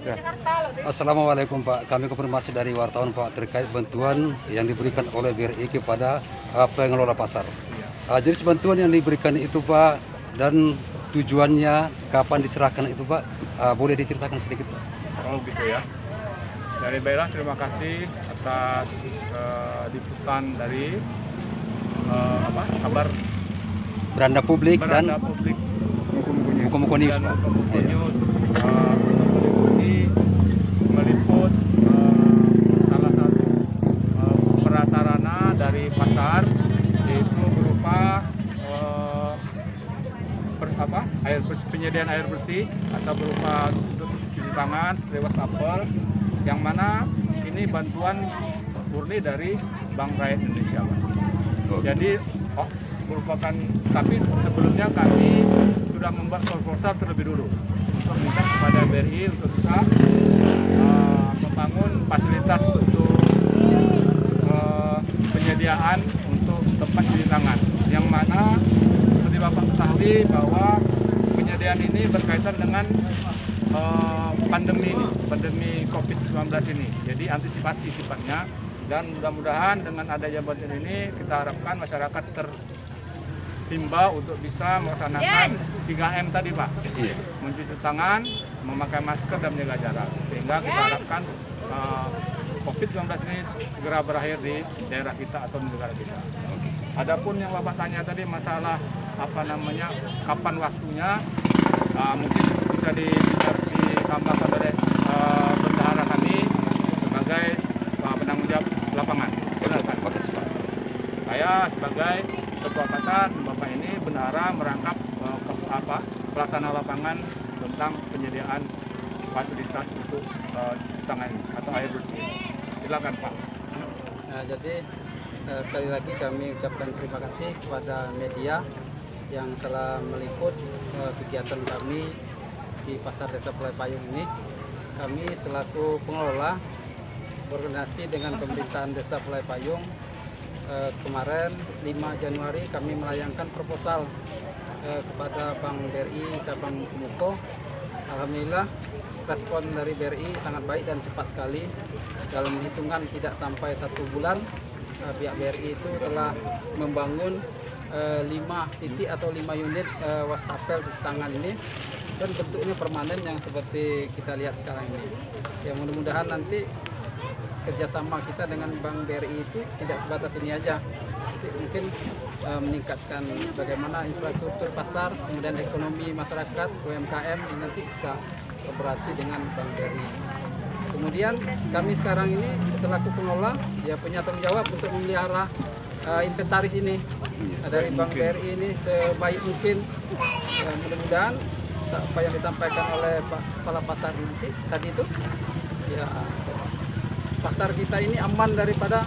Ya. Assalamualaikum Pak, kami konfirmasi dari wartawan Pak terkait bantuan yang diberikan oleh BRI kepada pengelola pasar. Jenis bantuan yang diberikan itu Pak dan tujuannya kapan diserahkan itu Pak, boleh diceritakan sedikit Pak? Oh gitu ya. Dari BRI terima kasih atas liputan dari kabar Beranda Publik dan Publik Muko-Muko News Pak. Muko News ini meliput salah satu prasarana dari pasar, yaitu berupa penyediaan air bersih atau berupa cuci tangan seperti wastafel, yang mana ini bantuan murni dari Bank Rakyat Indonesia Pak. Jadi merupakan, tapi sebelumnya kami sudah membuat proposal terlebih dulu untuk minta kepada BRI untuk bisa membangun fasilitas untuk penyediaan untuk tempat cuci tangan, yang mana seperti Bapak ketahui bahwa penyediaan ini berkaitan dengan pandemi COVID-19 ini. Jadi antisipasi sifatnya, dan mudah-mudahan dengan adanya bantuan ini kita harapkan masyarakat terhimbau untuk bisa melaksanakan 3M tadi Pak. Mencuci tangan, memakai masker dan menjaga jarak. Sehingga kita harapkan COVID-19 ini segera berakhir di daerah kita atau di negara kita. Adapun yang Bapak tanya tadi masalah kapan waktunya, mungkin bisa ditambahkan oleh bendahara kami sebagai penanggung jawab lapangan. Silakan. Saya sebagai ketua pasar, Bapak ini bendahara merangkap pelaksana lapangan tentang penyediaan fasilitas untuk tangan atau air bersih. Silakan Pak. Nah, jadi sekali lagi kami ucapkan terima kasih kepada media yang telah meliput kegiatan kami di Pasar Desa Pelai Payung ini. Kami selaku pengelola koordinasi dengan pemerintahan Desa Pelai Payung, kemarin 5 Januari kami melayangkan proposal kepada Bank BRI cabang Muko. Alhamdulillah respon dari BRI sangat baik dan cepat sekali. Dalam hitungan tidak sampai 1 bulan, pihak BRI itu telah membangun 5 titik atau 5 unit wastafel cuci tangan ini, dan bentuknya permanen yang seperti kita lihat sekarang ini. Ya, mudah-mudahan nanti kerjasama kita dengan Bank BRI itu tidak sebatas ini aja. Mungkin meningkatkan bagaimana infrastruktur pasar, kemudian ekonomi masyarakat, UMKM yang nanti bisa kolaborasi dengan Bank BRI. Kemudian kami sekarang ini selaku pengelola ya punya tanggung jawab untuk memelihara inventaris ini dari Bank BRI ini sebaik mungkin. Ya, mudah-mudahan apa yang disampaikan oleh Pak Kepala Pasar nanti tadi itu, ya pasar kita ini aman daripada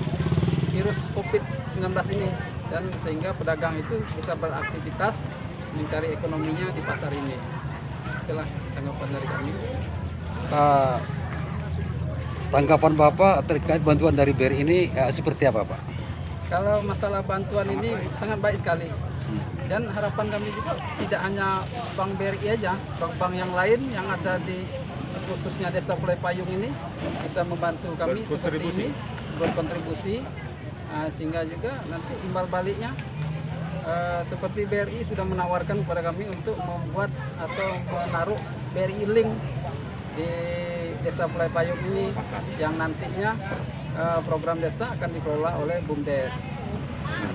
virus COVID-19 ini, dan sehingga pedagang itu bisa beraktivitas mencari ekonominya di pasar ini. Itulah tanggapan dari kami. Tanggapan Bapak terkait bantuan dari BRI ini seperti apa Pak? Kalau masalah bantuan ini sangat baik sekali, dan harapan kami juga tidak hanya Bank BRI aja, bank-bank yang lain yang ada di khususnya Desa Pelai Payung ini bisa membantu kami seperti ini, berkontribusi, sehingga juga nanti imbal baliknya seperti BRI sudah menawarkan kepada kami untuk membuat atau menaruh BRI Link di Desa Pelai Payung ini, yang nantinya program desa akan dikelola oleh BUMDes,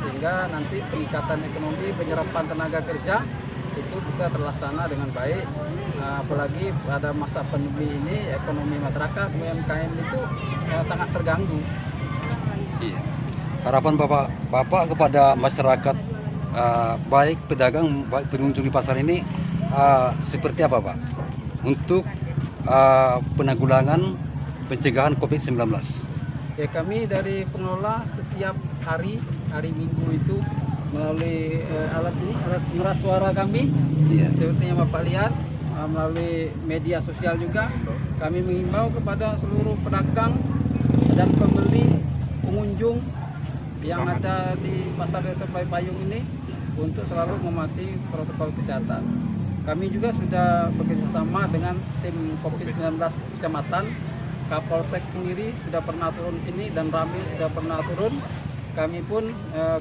sehingga nanti peningkatan ekonomi, penyerapan tenaga kerja itu bisa terlaksana dengan baik. Apalagi pada masa pandemi ini ekonomi masyarakat UMKM itu sangat terganggu. Harapan Bapak kepada masyarakat, baik pedagang, baik pengunjung di pasar ini, seperti apa Pak untuk penanggulangan pencegahan COVID-19? Ya, kami dari pengelola setiap hari Minggu itu melalui alat ngeras suara kami, seperti yang Bapak lihat, melalui media sosial juga kami mengimbau kepada seluruh pedagang dan pembeli, pengunjung pengunjung yang ada di Pasar Desa Pelai Payung ini untuk selalu mematuhi protokol kesehatan. Kami juga sudah bekerjasama dengan tim COVID-19 kecamatan. Kapolsek sendiri sudah pernah turun di sini dan Ramil sudah pernah turun. Kami pun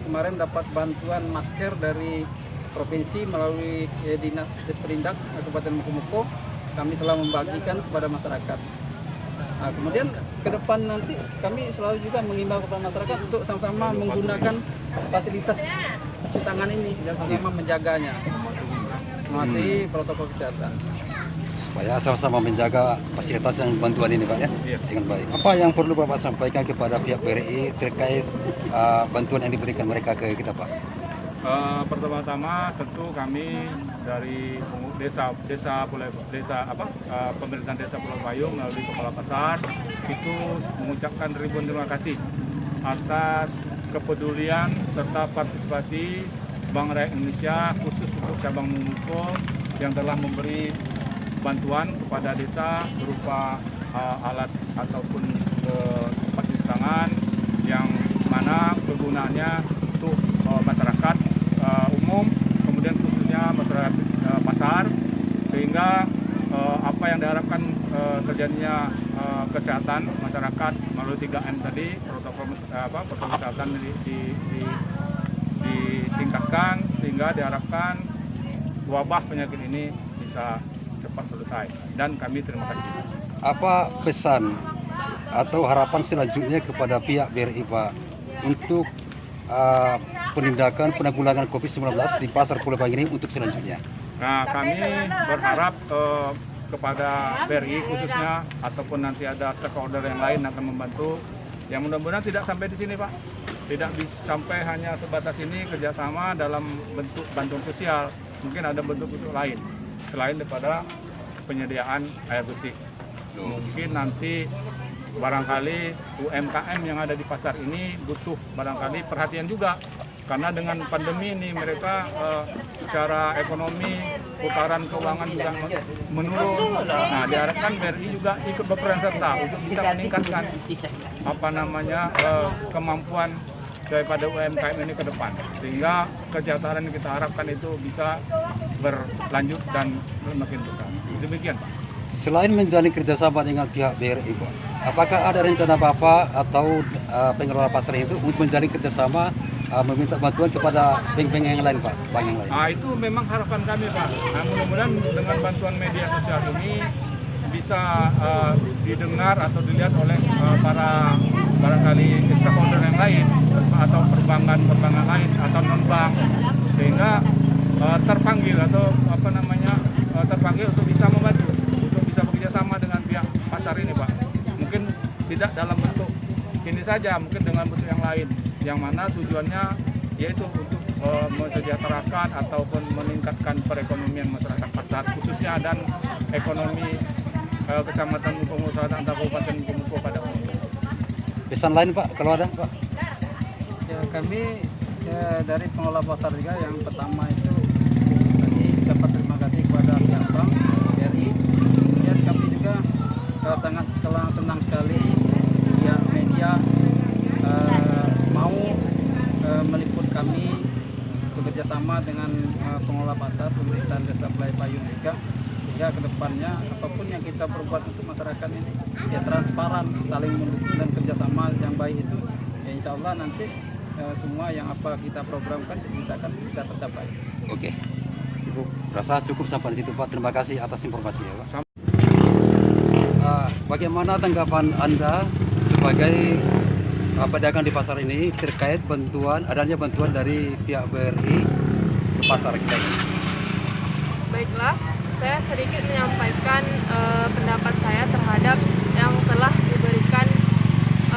kemarin dapat bantuan masker dari provinsi melalui Dinas Desperindak Kabupaten Mukomuko. Kami telah membagikan kepada masyarakat. Nah, kemudian ke depan nanti kami selalu juga mengimbau kepada masyarakat untuk sama-sama menggunakan fasilitas cuci tangan ini dan sama-sama menjaganya, mematuhi protokol kesehatan. Supaya sama-sama menjaga fasilitas yang bantuan ini Pak ya, dengan baik. Apa yang perlu Bapak sampaikan kepada pihak BRI terkait bantuan yang diberikan mereka ke kita Pak? Pertama-tama tentu kami dari pemerintahan desa Pulau Payung melalui Kepala Pasar itu mengucapkan ribuan terima kasih atas kepedulian serta partisipasi Bank Rakyat Indonesia khusus untuk cabang Mukomuko yang telah memberi bantuan kepada desa berupa alat ataupun tempat cuci tangan yang mana kegunaannya untuk masyarakat umum, kemudian khususnya masyarakat pasar, sehingga apa yang diharapkan terjadinya kesehatan masyarakat melalui 3M tadi, protokol kesehatan ditingkatkan sehingga diharapkan wabah penyakit ini bisa cepat selesai, dan kami terima kasih. Apa pesan atau harapan selanjutnya kepada pihak BRI Pak untuk penindakan penanggulangan COVID-19 di Pasar Pulau Payung ini untuk selanjutnya? Nah, kami berharap kepada BRI khususnya ataupun nanti ada stakeholder yang lain akan membantu. Yang mudah-mudahan tidak sampai di sini Pak, tidak sampai hanya sebatas ini kerjasama dalam bentuk bantuan sosial. Mungkin ada bentuk-bentuk lain selain daripada penyediaan air bersih. Mungkin nanti barangkali UMKM yang ada di pasar ini butuh barangkali perhatian juga, karena dengan pandemi ini mereka secara ekonomi, putaran keuangan juga menurun. Nah, diharapkan BRI juga ikut berperan serta untuk bisa meningkatkan kemampuan daripada UMKM ini ke depan, sehingga kesejahteraan yang kita harapkan itu bisa berlanjut dan semakin besar. Demikian Pak. Selain menjalin kerjasama dengan pihak BRI Pak, apakah ada rencana Bapak atau pengelola pasar itu untuk menjalin kerjasama meminta bantuan kepada bank-bank yang lain Pak? Bank yang lain? Itu memang harapan kami Pak. Nah, mudah-mudahan dengan bantuan media sosial ini bisa didengar atau dilihat oleh para barangkali stakeholder yang lain atau perbankan lain atau non-bank, sehingga terpanggil untuk bisa membantu, untuk bisa bekerjasama dengan pihak pasar ini Pak. Mungkin tidak dalam bentuk ini saja, mungkin dengan bentuk yang lain, yang mana tujuannya yaitu untuk mensejahterakan ataupun meningkatkan perekonomian masyarakat pasar khususnya dan ekonomi Kecamatan Mukomuko Selatan atau Kabupaten Mukomuko pada umumnya. Pesan lain Pak, kalau ada Pak? Ya, kami dari pengelola pasar juga yang pertama itu tadi dapat terima kasih kepada pihak Bank BRI. Kemudian kami juga sangat senang sekali pihak media mau meliput kami bekerjasama dengan pengelola pasar pemerintahan Desa Pelai Payung juga, sehingga kedepannya apapun yang kita perbuat untuk masyarakat ini ya transparan, saling mendukung dan kerjasama yang baik itu ya insya Allah nanti semua yang apa kita programkan kita akan bisa tercapai. Oke, Ibu rasa cukup sampai di situ Pak. Terima kasih atas informasi ya Pak. Bagaimana tanggapan Anda sebagai pedagang di pasar ini terkait adanya bantuan dari pihak BRI ke pasar kita ini? Baiklah, saya sedikit menyampaikan pendapat saya terhadap yang telah diberikan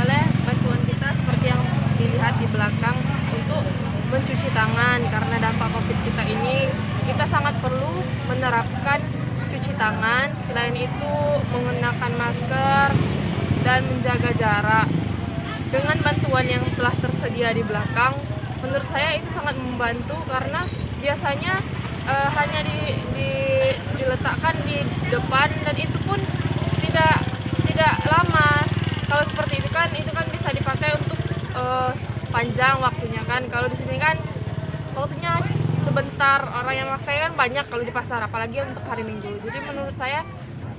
oleh bantuan kita seperti yang dilihat di belakang untuk mencuci tangan, karena dampak COVID kita ini kita sangat perlu menerapkan cuci tangan, selain itu mengenakan masker dan menjaga jarak. Dengan bantuan yang telah tersedia di belakang, menurut saya itu sangat membantu karena biasanya hanya diletakkan di depan dan itu pun tidak lama. Kalau seperti itu kan bisa dipakai untuk panjang waktunya kan. Kalau di sini kan waktunya sebentar, orang yang pakai kan banyak kalau di pasar, apalagi untuk hari Minggu. Jadi menurut saya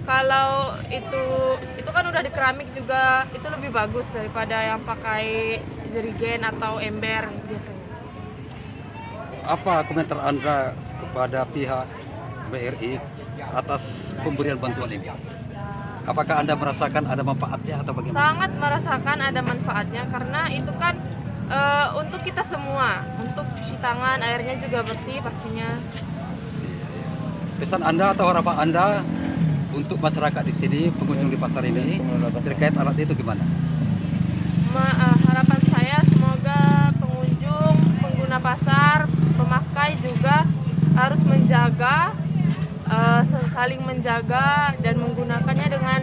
kalau itu kan udah di keramik juga, itu lebih bagus daripada yang pakai jerigen atau ember biasanya. Apa komentar Anda kepada pihak BRI atas pemberian bantuan ini? Apakah Anda merasakan ada manfaatnya atau bagaimana? Sangat merasakan ada manfaatnya karena itu kan untuk kita semua, untuk cuci tangan, airnya juga bersih pastinya. Pesan Anda atau harapan Anda untuk masyarakat di sini, pengunjung di pasar ini terkait alat itu gimana? Harapan saya semoga pengunjung, pengguna pasar, pemakai juga harus menjaga, saling menjaga dan menggunakannya dengan